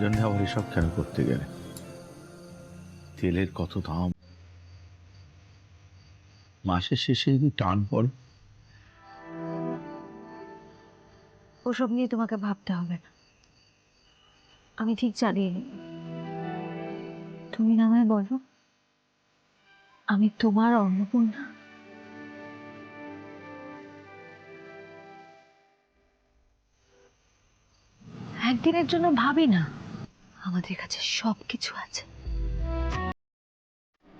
জন্য আবার এসব কেন করতে গেলে? তেলের কত দাম, মাসের শেষে যদি টান পড়ে। ওসব নিয়ে তোমাকে ভাবতে হবে না, আমি ঠিক জানি। তুমি না আমায় বলো, আমি তোমার অন্নপূর্ণা। একদিনের জন্য ভাবি না, আমাদের কাছে সবকিছু আছে,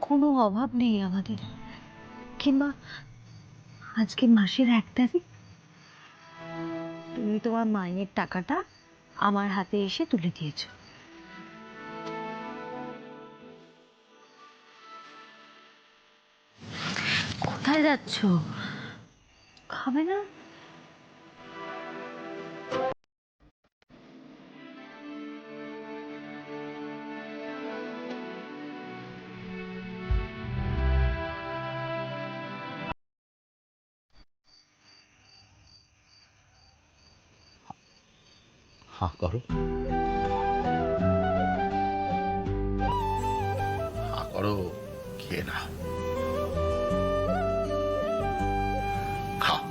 কোনো অভাব নেই আমাদের। কিংবা আজকে মাসের 1 তারিখ, তুমি তোমার মাইনের টাকাটা আমার হাতে এসে তুলে দিয়েছো। কোথায় যাচ্ছ? খাবে না? হা করো, হা করো, খেয়ে না। খাও।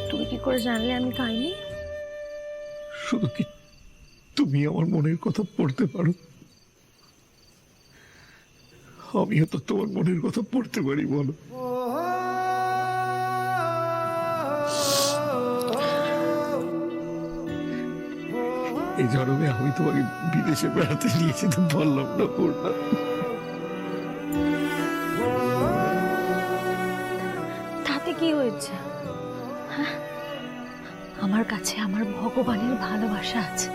তুমি কি করে জানলে আমি খাইনি? শুধু কি তুমি আমার মনের কথা পড়তে পারো? আমিও তো তোমার মনের কথা পড়তে পারি, বলো। এই জন্মে আমি তোমাকে বিদেশে বেড়াতে নিয়ে যেতে পারলাম না, পূর্ণা। তাতে কি হয়েছে? হ্যাঁ, আমার কাছে আমার ভগবানের ভালোবাসা আছে।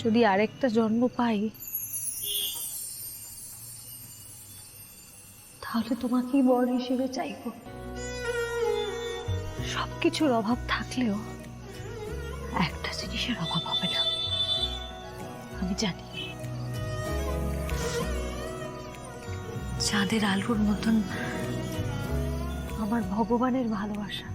যদি আরেকটা জন্ম পাই, তাহলে তোমাকেই বর হিসেবে চাইবো। সবকিছুর অভাব থাকলেও একটা জিনিসের অভাব হবে না, আমি জানি। চাঁদের আলোর মতন আমার ভগবানের ভালোবাসা।